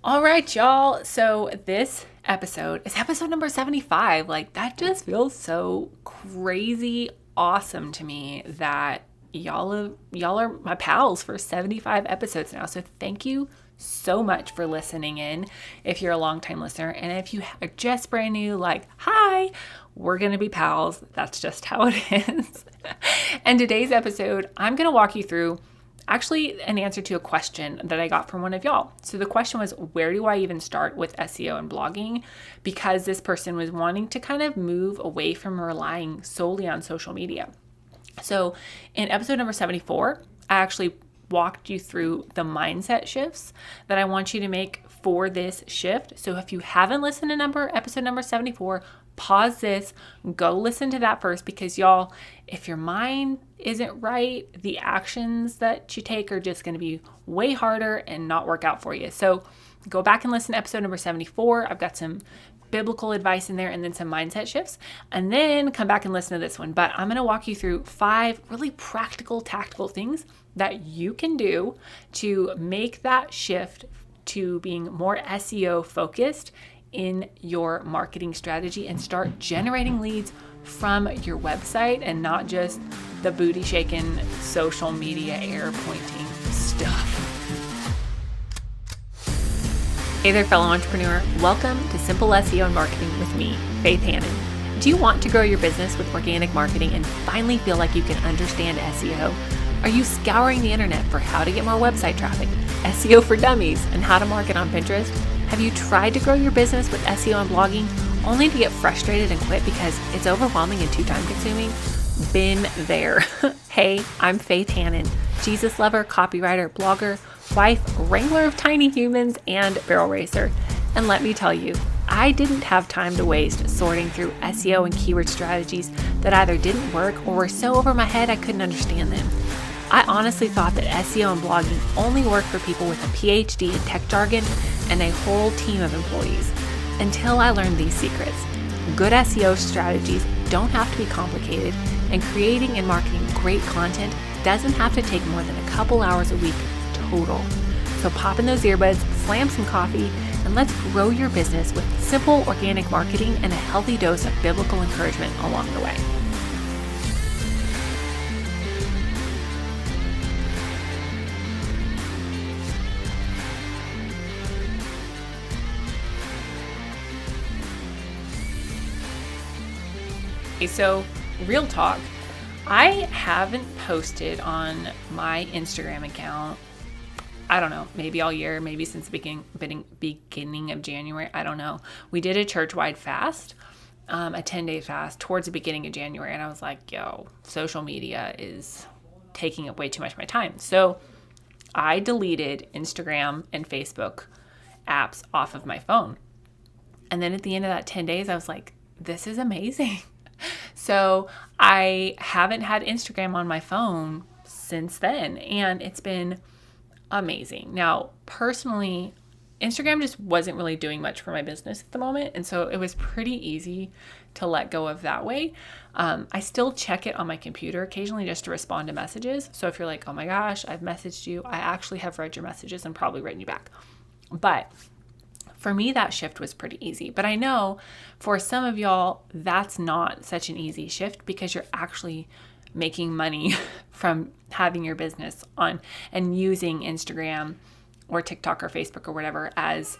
All right, y'all. So this episode is episode number 75. Like, that just feels so crazy awesome to me that y'all are my pals for 75 episodes now. So thank you so much for listening in if you're a longtime listener. And if you are just brand new, like, hi, we're going to be pals. That's just how it is. And today's episode, I'm going to walk you through actually an answer to a question that I got from one of y'all. So the question was, where do I even start with SEO and blogging? Because this person was wanting to kind of move away from relying solely on social media. So in episode number 74, I actually walked you through the mindset shifts that I want you to make for this shift. So if you haven't listened to episode number 74, pause this, go listen to that first, because y'all, if your mind isn't right, the actions that you take are just going to be way harder and not work out for you. So go back and listen to episode number 74. I've got some biblical advice in there and then some mindset shifts, and then come back and listen to this one. But I'm going to walk you through 5 really practical, tactical things that you can do to make that shift to being more SEO focused in your marketing strategy and start generating leads from your website and not just the booty shaking social media air pointing stuff. Hey there, fellow entrepreneur. Welcome to Simple SEO and Marketing with me, Faith Hannon. Do you want to grow your business with organic marketing and finally feel like you can understand SEO? Are you scouring the internet for how to get more website traffic, SEO for dummies, and how to market on Pinterest? Have you tried to grow your business with SEO and blogging only to get frustrated and quit because it's overwhelming and too time consuming? Been there. Hey, I'm Faith Hannon, Jesus lover, copywriter, blogger, wife, wrangler of tiny humans, and barrel racer. And let me tell you, I didn't have time to waste sorting through SEO and keyword strategies that either didn't work or were so over my head I couldn't understand them. I honestly thought that SEO and blogging only worked for people with a PhD in tech jargon and a whole team of employees, until I learned these secrets. Good SEO strategies don't have to be complicated, and creating and marketing great content doesn't have to take more than a couple hours a week total. So pop in those earbuds, slam some coffee, and let's grow your business with simple organic marketing and a healthy dose of biblical encouragement along the way. So real talk, I haven't posted on my Instagram account, I don't know, maybe all year, maybe since the beginning of January. I don't know. We did a church-wide fast, a 10-day fast towards the beginning of January. And I was like, yo, social media is taking up way too much of my time. So I deleted Instagram and Facebook apps off of my phone. And then at the end of that 10 days, I was like, this is amazing. So I haven't had Instagram on my phone since then, and it's been amazing. Now, personally, Instagram just wasn't really doing much for my business at the moment, and so it was pretty easy to let go of that way. I still check it on my computer occasionally just to respond to messages. So if you're like, oh my gosh, I've messaged you, I actually have read your messages and probably written you back. But for me, that shift was pretty easy. But I know for some of y'all, that's not such an easy shift because you're actually making money from having your business on and using Instagram or TikTok or Facebook or whatever as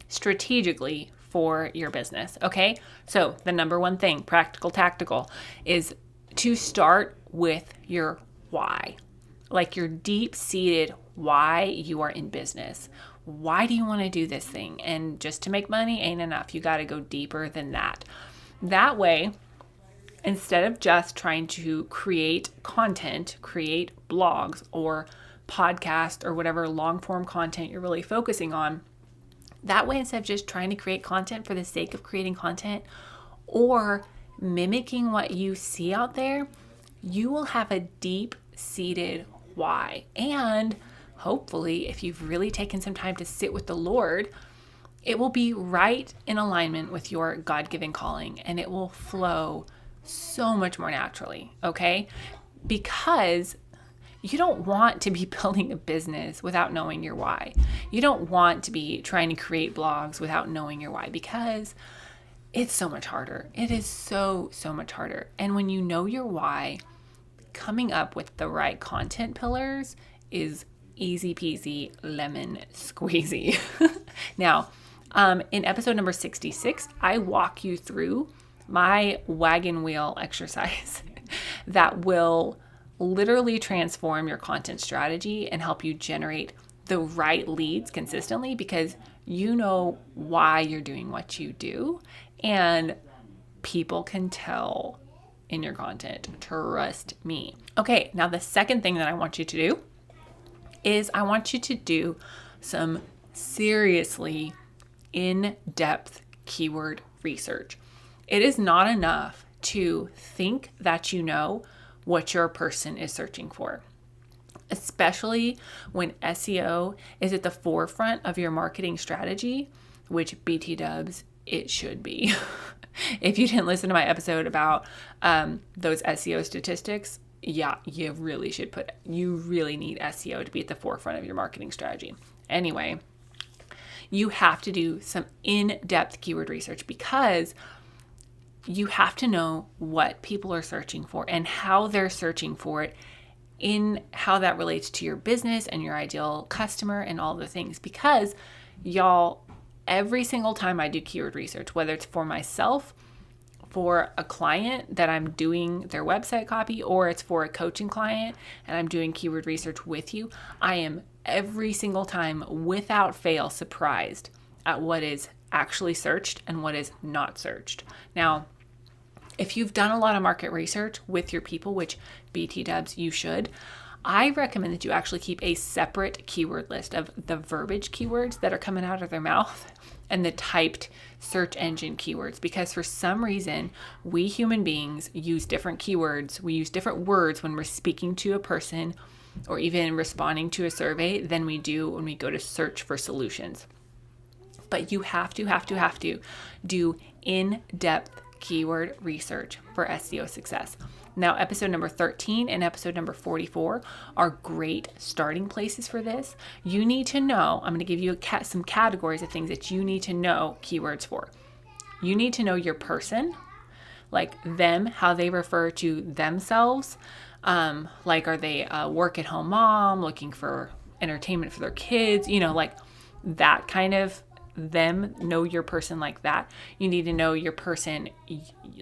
strategically for your business. Okay. So the number one thing, practical, tactical, is to start with your why, like your deep-seated why you are in business. Why do you want to do this thing? And just to make money ain't enough. You got to go deeper than that. That way, instead of just trying to create content, create blogs or podcast or whatever long form content you're really focusing on, that way, instead of just trying to create content for the sake of creating content or mimicking what you see out there, you will have a deep-seated why. And hopefully, if you've really taken some time to sit with the Lord, it will be right in alignment with your God-given calling, and it will flow so much more naturally, okay? Because You don't want to be building a business without knowing your why. You don't want to be trying to create blogs without knowing your why, because it's so much harder. It is so much harder. And when you know your why, coming up with the right content pillars is easy peasy lemon squeezy. Now, in episode number 66, I walk you through my wagon wheel exercise that will literally transform your content strategy and help you generate the right leads consistently, because you know why you're doing what you do, and people can tell in your content. Trust me. Okay, now the second thing that I want you to do is I want you to do some seriously in-depth keyword research. It is not enough to think that you know what your person is searching for, especially when SEO is at the forefront of your marketing strategy, which BT dubs, it should be. If you didn't listen to my episode about those SEO statistics, yeah, you really need SEO to be at the forefront of your marketing strategy. Anyway, you have to do some in-depth keyword research, because you have to know what people are searching for and how they're searching for it, in how that relates to your business and your ideal customer and all the things. Because y'all, every single time I do keyword research, whether it's for myself, for a client that I'm doing their website copy, or it's for a coaching client and I'm doing keyword research with you, I am every single time without fail surprised at what is actually searched and what is not searched. Now, if you've done a lot of market research with your people, which BT dubs, you should, I recommend that you actually keep a separate keyword list of the verbiage keywords that are coming out of their mouth and the typed search engine keywords, because for some reason, we human beings use different keywords. We use different words when we're speaking to a person or even responding to a survey than we do when we go to search for solutions. But you have to do in-depth keyword research for SEO success. Now, episode number 13 and episode number 44 are great starting places for this. You need to know, I'm going to give you some categories of things that you need to know keywords for. You need to know your person, like them, how they refer to themselves. Like, are they a work-at-home mom looking for entertainment for their kids? Like that kind of them. Know your person like that. You need to know your person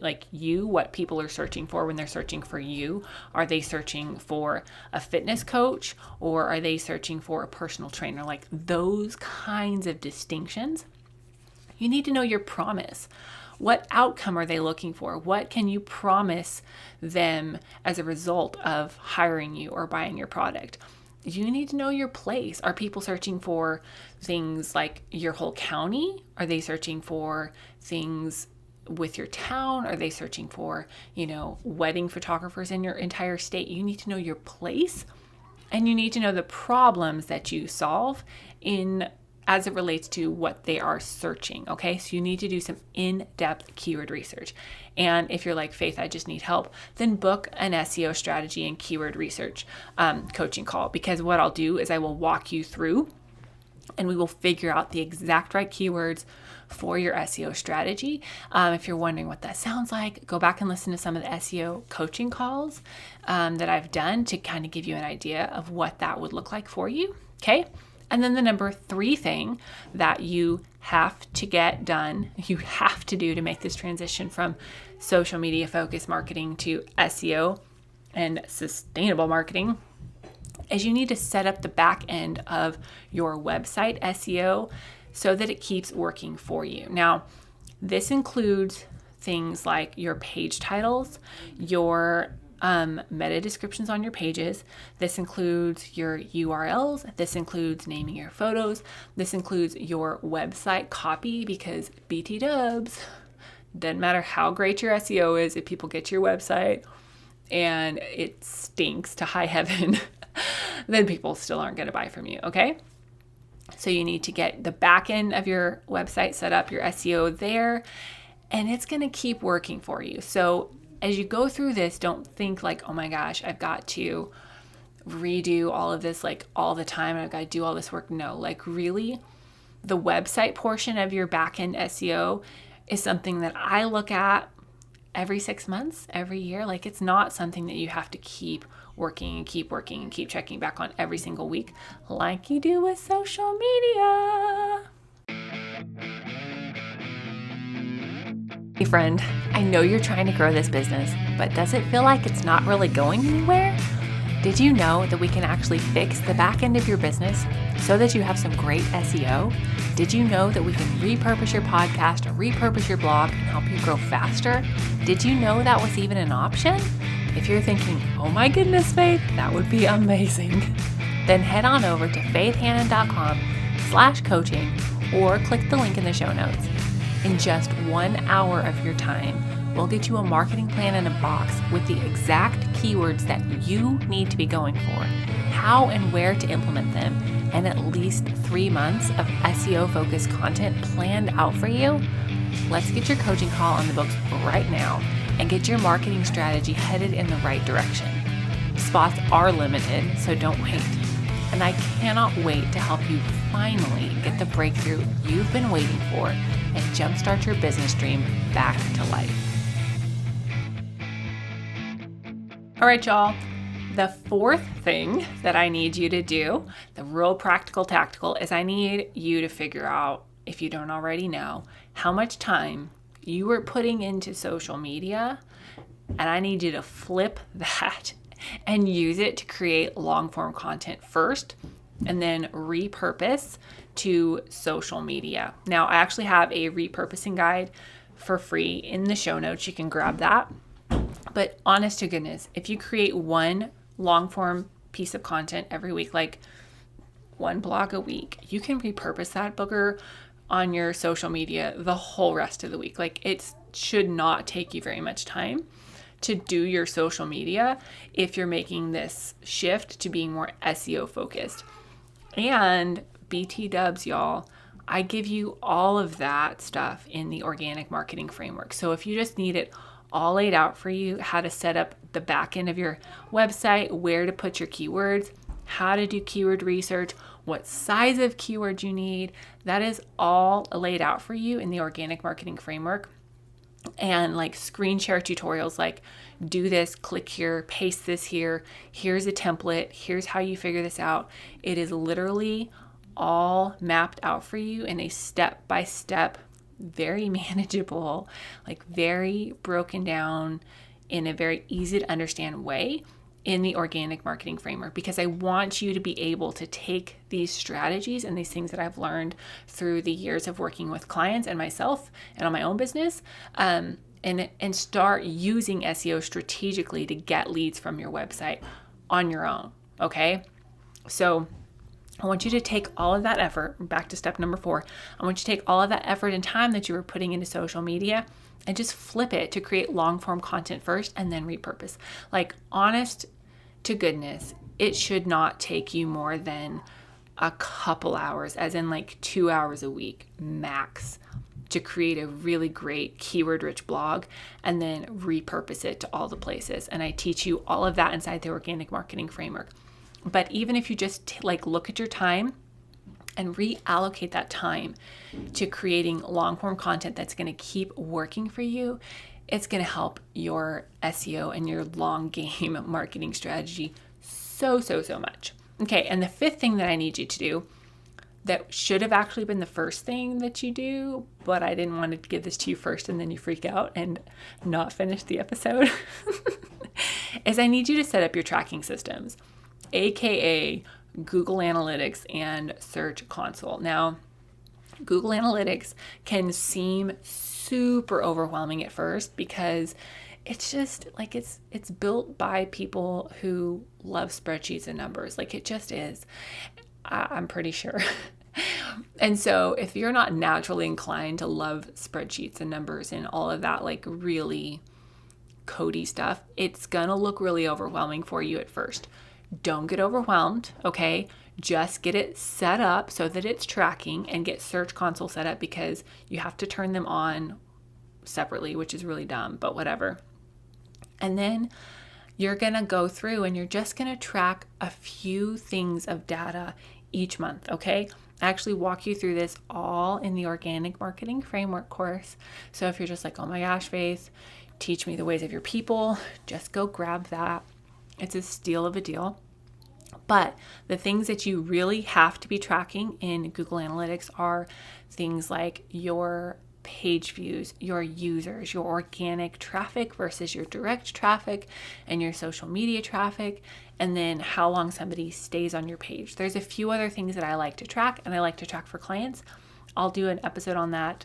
like you, what people are searching for when they're searching for you. Are they searching for a fitness coach, or are they searching for a personal trainer? Like those kinds of distinctions. You need to know your promise. What outcome are they looking for? What can you promise them as a result of hiring you or buying your product? You need to know your place. Are people searching for things like your whole county? Are they searching for things with your town? Are they searching for, wedding photographers in your entire state? You need to know your place, and you need to know the problems that you solve as it relates to what they are searching. Okay, so you need to do some in-depth keyword research. And if you're like, Faith, I just need help, then book an SEO strategy and keyword research coaching call, because what I'll do is I will walk you through and we will figure out the exact right keywords for your SEO strategy. If you're wondering what that sounds like, go back and listen to some of the SEO coaching calls that I've done to kind of give you an idea of what that would look like for you. Okay. And then the number 3 thing that you have to get done, you have to do to make this transition from social media focused marketing to SEO and sustainable marketing, is you need to set up the back end of your website SEO so that it keeps working for you. Now, this includes things like your page titles, your meta descriptions on your pages. This includes your URLs. This includes naming your photos. This includes your website copy, because BT dubs, doesn't matter how great your SEO is, if people get to your website and it stinks to high heaven, then people still aren't going to buy from you. Okay. So you need to get the back end of your website set up, your SEO there, and it's going to keep working for you. So as you go through this, don't think like, oh my gosh, I've got to redo all of this like all the time and I've got to do all this work. No, like really the website portion of your backend SEO is something that I look at every 6 months, every year. Like it's not something that you have to keep working and keep checking back on every single week like you do with social media. Hey friend, I know you're trying to grow this business, but does it feel like it's not really going anywhere? Did you know that we can actually fix the back end of your business so that you have some great SEO? Did you know that we can repurpose your podcast or repurpose your blog and help you grow faster? Did you know that was even an option? If you're thinking, oh my goodness, Faith, that would be amazing, then head on over to faithhannon.com/coaching or click the link in the show notes. In just 1 hour of your time, we'll get you a marketing plan in a box with the exact keywords that you need to be going for, how and where to implement them, and at least 3 months of SEO-focused content planned out for you. Let's get your coaching call on the books right now and get your marketing strategy headed in the right direction. Spots are limited, so don't wait. And I cannot wait to help you finally get the breakthrough you've been waiting for and jumpstart your business dream back to life. All right, y'all. The fourth thing that I need you to do, the real practical tactical, is I need you to figure out, if you don't already know, how much time you are putting into social media, and I need you to flip that and use it to create long-form content first and then repurpose to social media. Now, I actually have a repurposing guide for free in the show notes. You can grab that. But honest to goodness, if you create one long-form piece of content every week, like one blog a week, you can repurpose that booger on your social media the whole rest of the week. Like it should not take you very much time to do your social media if you're making this shift to being more SEO focused. And BT dubs, y'all, I give you all of that stuff in the organic marketing framework. So if you just need it all laid out for you, how to set up the back end of your website, where to put your keywords, how to do keyword research, what size of keyword you need, that is all laid out for you in the organic marketing framework. And like screen share tutorials like do this, click here, paste this here, here's a template, here's how you figure this out. It is literally all mapped out for you in a step-by-step, very manageable, like very broken down in a very easy to understand way in the organic marketing framework, because I want you to be able to take these strategies and these things that I've learned through the years of working with clients and myself and on my own business, and start using SEO strategically to get leads from your website on your own. Okay. So I want you to take all of that effort, back to step number 4. I want you to take all of that effort and time that you were putting into social media and just flip it to create long form content first and then repurpose. Like honest to goodness, it should not take you more than a couple hours, as in like 2 hours a week max, to create a really great keyword rich blog and then repurpose it to all the places. And I teach you all of that inside the organic marketing framework. But even if you just like look at your time and reallocate that time to creating long form content that's going to keep working for you, it's going to help your SEO and your long game marketing strategy so much. Okay, and the fifth thing that I need you to do, that should have actually been the first thing that you do, but I didn't want to give this to you first and then you freak out and not finish the episode, is I need you to set up your tracking systems, aka Google Analytics and Search Console. Now, Google Analytics can seem super overwhelming at first because it's just like it's built by people who love spreadsheets and numbers. Like it just is. I'm pretty sure. And so if you're not naturally inclined to love spreadsheets and numbers and all of that like really codey stuff, it's gonna look really overwhelming for you at first. Don't get overwhelmed, okay? Just get it set up so that it's tracking, and get Search Console set up, because you have to turn them on separately, which is really dumb, but whatever. And then you're going to go through and you're just going to track a few things of data each month, okay? I actually walk you through this all in the Organic Marketing Framework course. So if you're just like, oh my gosh, Faith, teach me the ways of your people, just go grab that. It's a steal of a deal. But the things that you really have to be tracking in Google Analytics are things like your page views, your users, your organic traffic versus your direct traffic, and your social media traffic, and then how long somebody stays on your page. There's a few other things that I like to track, and I like to track for clients. I'll do an episode on that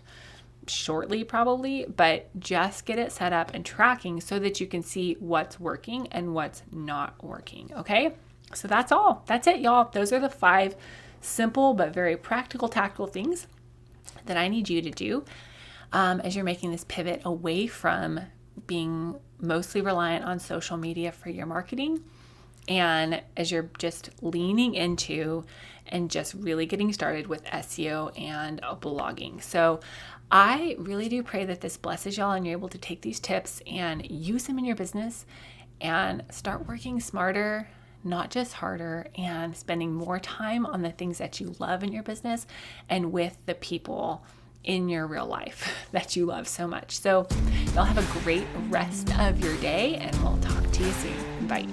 shortly probably, but just get it set up and tracking so that you can see what's working and what's not working, okay? So that's all. That's it, y'all. Those are the 5 simple but very practical, tactical things that I need you to do as you're making this pivot away from being mostly reliant on social media for your marketing, and as you're just leaning into and just really getting started with SEO and blogging. So I really do pray that this blesses y'all and you're able to take these tips and use them in your business and start working smarter, not just harder, and spending more time on the things that you love in your business and with the people in your real life that you love so much. So y'all have a great rest of your day, and we'll talk to you soon. Bye.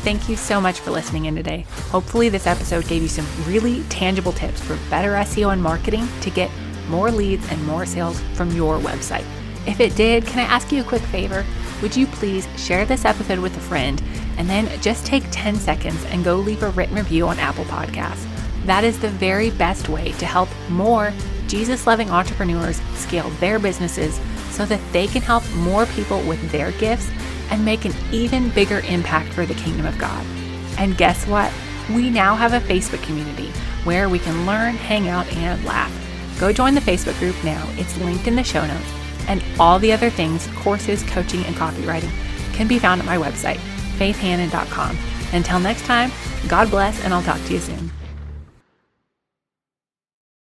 Thank you so much for listening in today. Hopefully this episode gave you some really tangible tips for better SEO and marketing to get more leads and more sales from your website. If it did, can I ask you a quick favor? Would you please share this episode with a friend, and then just take 10 seconds and go leave a written review on Apple Podcasts. That is the very best way to help more Jesus-loving entrepreneurs scale their businesses so that they can help more people with their gifts and make an even bigger impact for the kingdom of God. And guess what? We now have a Facebook community where we can learn, hang out, and laugh. Go join the Facebook group now. It's linked in the show notes. And all the other things, courses, coaching, and copywriting can be found at my website, faithhannon.com. Until next time, God bless, and I'll talk to you soon.